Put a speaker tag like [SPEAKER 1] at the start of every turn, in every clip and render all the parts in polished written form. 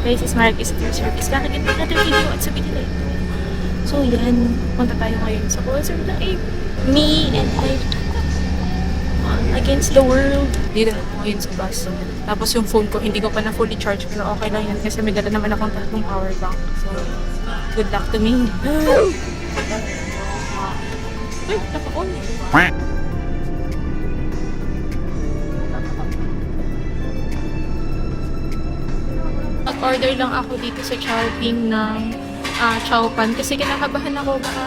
[SPEAKER 1] Guys, is Marquez Service. Kakagin pa natin video at sabihin nila ito. So, yan. Punta tayo ngayon sa concert ng Me and I Against the World. Dito na ako ngayon sa bus. Tapos yung phone ko, hindi ko pa na fully charge. Pero okay lang yan kasi may dala naman akong tatlong power bank. So, good luck to me. Ay, naka-on. Nag-order lang ako dito sa Chowking ng Chowpan kasi kinakabahan ako baka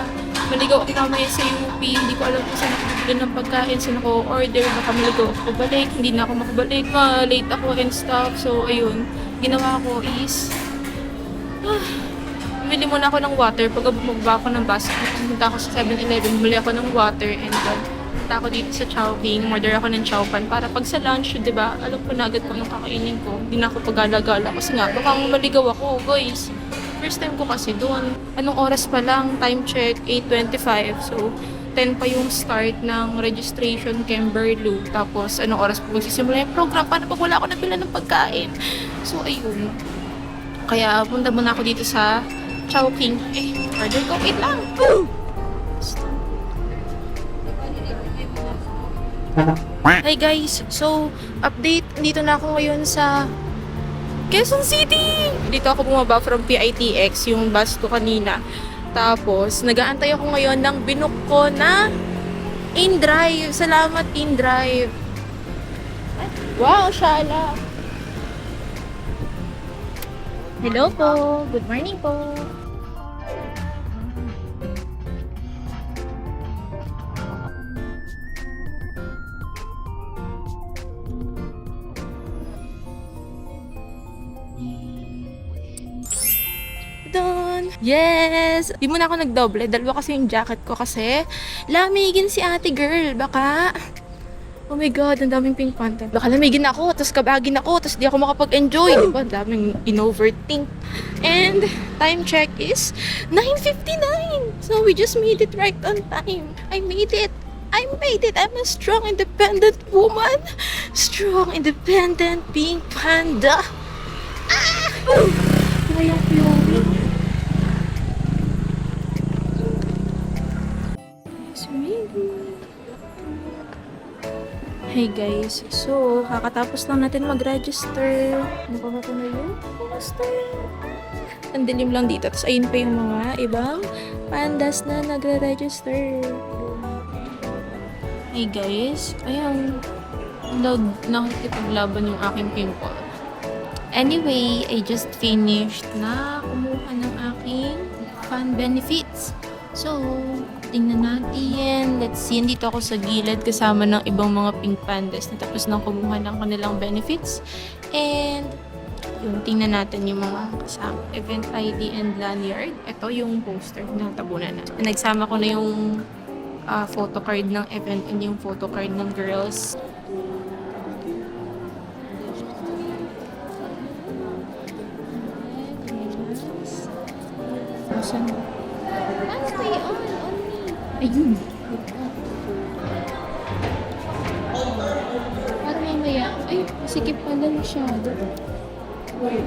[SPEAKER 1] maligaw ako mamaya sa UP. Hindi ko alam kung saan ako bibili ng pagkain, saan ako order, baka maligaw ako balik, hindi na ako makabalik, late ako and stuff. So, ayun, ginawa ko is bumili muna ako ng water. Pag bumaba ako ng bus, pumunta ako sa 7-Eleven, bumili ako ng water and punta ako dito sa Chowking, order ako ng Chowpan para pag sa lunch, di ba, alam ko na agad kung anong kakainin ko. Hindi na ako pagala-gala kasi nga, baka maligaw ako, guys. First time ko kasi doon. Anong oras pa lang? Time check, 8:25. So, 10 pa yung start ng registration Kimberloo. Tapos, anong oras pa magsisimula yung program? Paano pag wala ako nabila ng pagkain? So, ayun. Kaya, punta muna ako dito sa Chowking. Order ko. Wait lang. Hi guys! So, update. Dito na ako ngayon sa Quezon City! Dito ako bumaba from PITX, yung bus ko kanina. Tapos, nag-aantay ako ngayon ng binook ko na InDrive. Salamat, InDrive. Wow, Shala! Hello po! Good morning po! Doon. Yes! Di mo na ako nagdoble. Dalawa kasi yung jacket ko kasi lamigin si ate girl. Baka, oh my God, ang daming pink panther. Baka lamigin ako, tapos kabagin ako, tapos di ako makapag-enjoy. Diba? Ang daming in-overthink. And time check is 9:59. So we just made it right on time. I made it. I made it. I'm a strong, independent woman. Strong, independent, pink panda. Ah! Yung Fury. Hey guys, so kakatapos lang natin mag-register. Nakuha ko na yung poster. Ang dilim lang dito. Tapos ayun pa yung mga ibang pandas na nagre-register. Hey guys, ayun. Nakikipaglaban yung aking pimple. Anyway, I just finished na kumuha ng aking fund benefits. So, tingnan natin. Let's see. Dito ako sa gilid kasama ng ibang mga pink pandas na tapos nang kumuha ng kanilang benefits. And, yung tingnan natin yung mga kasama. Event ID and lanyard. Ito yung poster na tabunan na. Nagsama ko na yung photo card ng event and yung photo card ng girls. Paano kayo on me? Ayun. Para mamaya, ay, sikip pala masyado. Meron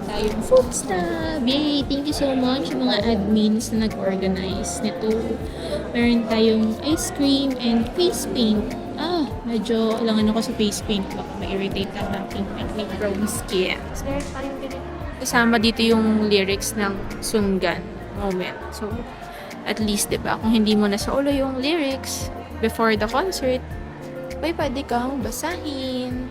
[SPEAKER 1] tayong food stub. Yay! Thank you so much mga admins na nag-organize nito. Meron tayong ice cream and face paint. Medyo alangan ako sa face paint. Baka ma-irritate ang aking acne prone skin. Kasama dito yung lyrics ng Sungan Moment. So, at least, diba, kung hindi mo na sa ulo yung lyrics before the concert, may pwede kang basahin.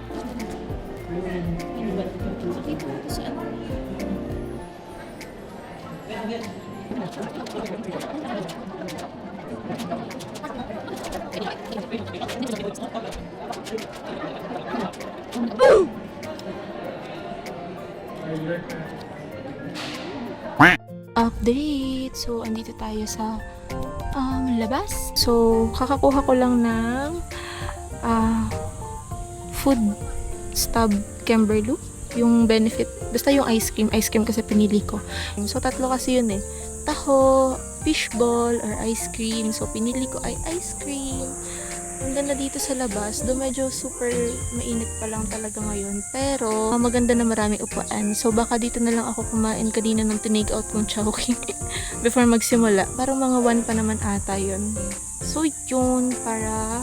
[SPEAKER 1] Update! So, andito tayo sa labas. So, kakakuha ko lang ng food stub Kimberloo. Yung benefit, basta yung ice cream. Ice cream kasi pinili ko. So, tatlo kasi yun eh. Taho, fishball, or ice cream. So, pinili ko ay ice cream. Ang ganda dito sa labas. Do medyo super mainit pa lang talaga ngayon. Pero maganda na maraming upuan. So baka dito na lang ako kumain kanina nung tinake out kong Chowking before magsimula. Parang mga 1 pa naman ata yun. So yun, para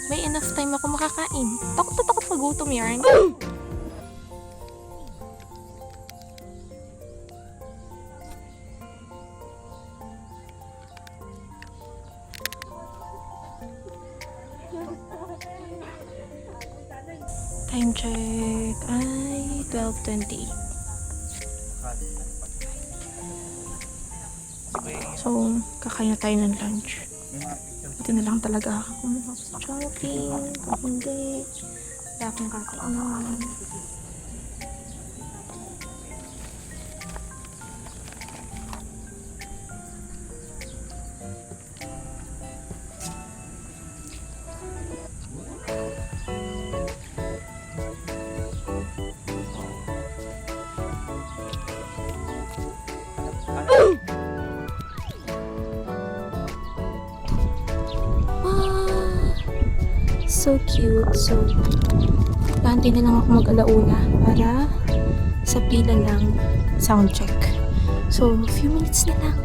[SPEAKER 1] may enough time ako makakain. Takot na takot magutom yarn. Time check ay 12:20. So, kakain na tayo ng lunch. Ito na lang talaga ako kumuha sa Chowking. Kung hindi, wala akong kakainan. So cute. So, planti na lang ako mag-alauna para sa pila ng sound check. So, few minutes na lang.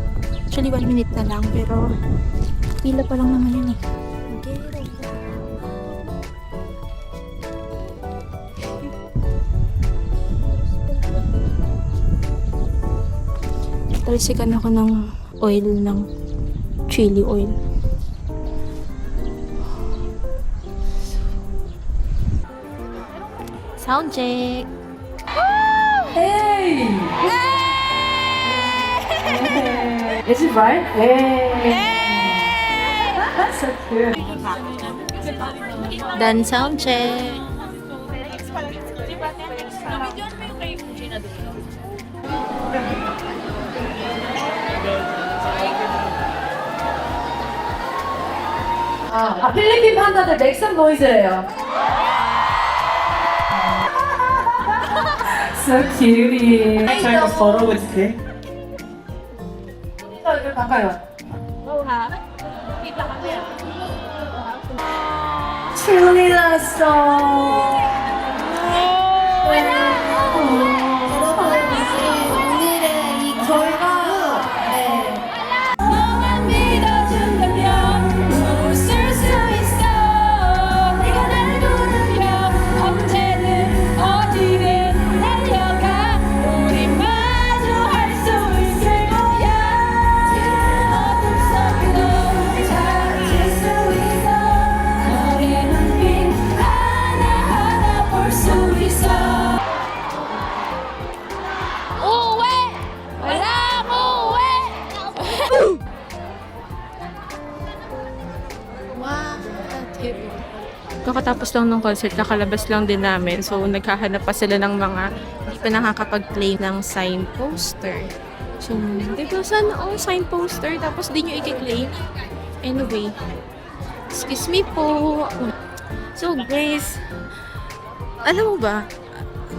[SPEAKER 1] Actually, 1 minute na lang. Pero, pila pa lang naman yun eh. Talsikan ako ng oil, ng chili oil. Sound check.
[SPEAKER 2] Hey! Is it right? Hey! That's so cute.
[SPEAKER 1] Done sound check.
[SPEAKER 2] 필리핀 판다들 make some noise예요. So cute.
[SPEAKER 3] Trying to photo with Kay?
[SPEAKER 2] 여기 가까이 와. 충이 났어.
[SPEAKER 4] 여러분 이제 오늘의 이 결과 너만 믿어준다면 웃을 수 있어 네가 날 부르면 언제든 어디든 달려가 우리 마주할 수 있을 거야 어둠 속에도 찾을 수 있어 너의 눈빛 하나하나 볼 수 있어
[SPEAKER 1] Kakatapos lang ng concert, kakalabas lang din namin. So, naghahanap pa sila ng mga hindi pa nakakapag-play ng sign poster. So, diba sana sign poster, tapos di nyo i-claim. Anyway, excuse me po. So, guys, alam mo ba,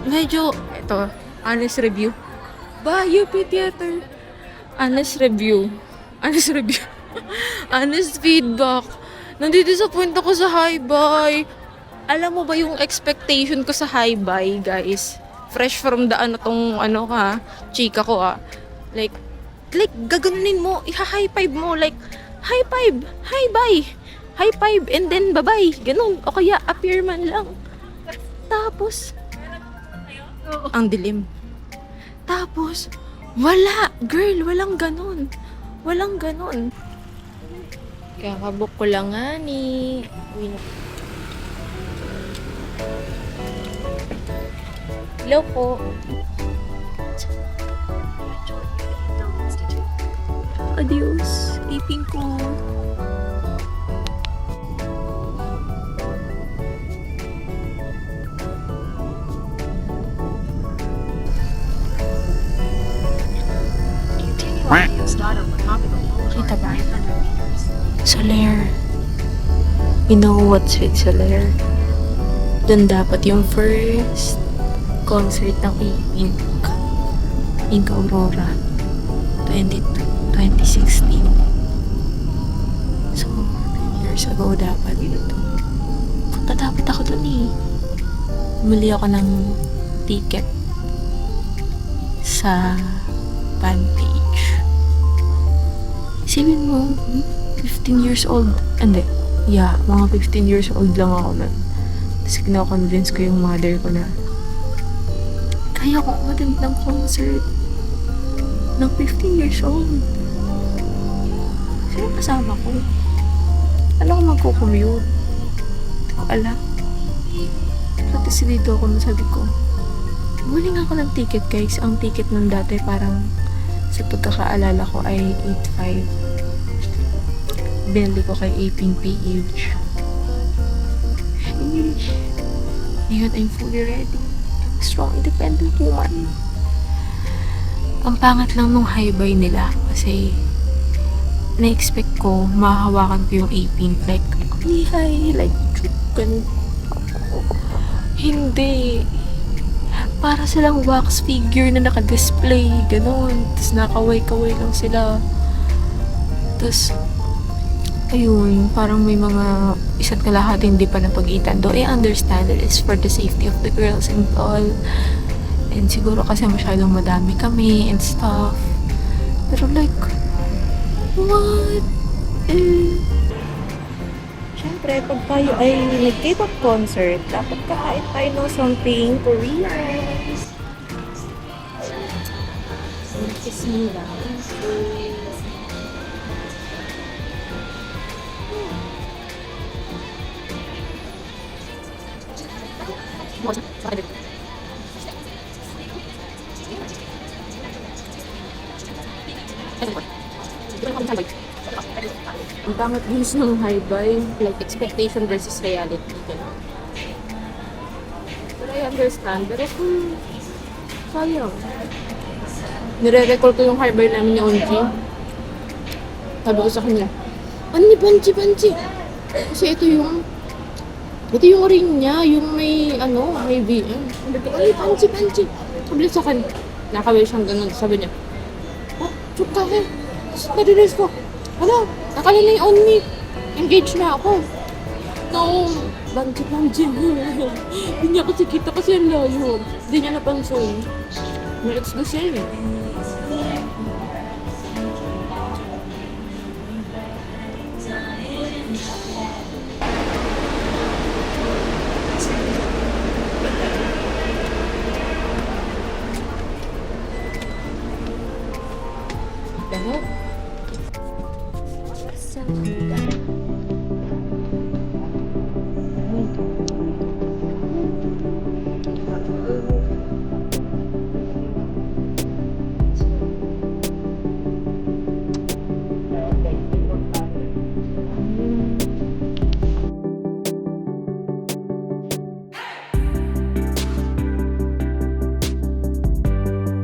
[SPEAKER 1] medyo, ito, honest review. UP Theater. Honest review. Honest review. Honest feedback. Nandidisappoint ako sa Hi-Bye. Alam mo ba yung expectation ko sa Hi-Bye, guys? Fresh from the chika ko Like, gaganunin mo, iha-high five mo, like, high five, Hi-Bye, high five, and then bye-bye. Ganun. O kaya, appear man lang. Tapos, ang dilim. Tapos, wala. Girl, walang ganun. Walang ganun. Kakabuk ko lang nga ni... Hello po. Adios. Ipin ko. Kita ba? Soler. You know what's with Soler? Doon dapat yung first concert ng Pink Aurora 2016. So, 10 years years ago dapat. Punta dapat ako dun eh. Bumili ako ng ticket sa fan page. Isipin mo, 15 years old. Hindi. Yeah, mga 15 years old lang ako nun. Tapos kino-convince ko yung mother ko na kaya ko umattend ng concert ng 15 years old. Sino kasama ko? Ano ko magko-commute? Hindi ko alam. Pati dito ako, sabi ko, bumili nga ako ng ticket guys. Ang ticket nun dati parang sa pagkakaalala ko ay 8.5. Binili ko kay Aping PH. Ngayon, I'm fully ready. I'm a strong, independent woman. Ang pangat lang nung high-buy nila kasi na-expect ko mahahawakan ko yung Aping like, hi, like, ganun. Hindi. Para silang wax figure na naka-display, ganun. Tapos nakaway-kaway lang sila. Tapos, ayun, parang may mga isa't kalahati hindi pa napag-itan. Though I understand it is for the safety of the girls and all. And siguro kasi masyadong madami kami and stuff. Pero like, what? Siyempre, pag tayo ay nag-K-pop concert, dapat kakain tayo ng something Korean. Kiss me lang. Ang pangit views ng high-buy, like expectation versus reality. Gano'n. But I understand, pero kung sayang. Nire-record ko yung high-buy namin ni Onji. Sabi ko sa kanya, Ani, Banji! Kasi ito yung ring niya, yung may VM. Sabi ko, ay, Banji! Sabi sa kanya, nakawin siyang ganun. Sabi niya, chuk ka eh. Nadilis ko. Ano? Nakala na yung on me. Engaged na ako. No, Banji. Hindi niya kasi kita kasi ang layo. Hindi niya napansin. May ex kasi yun eh.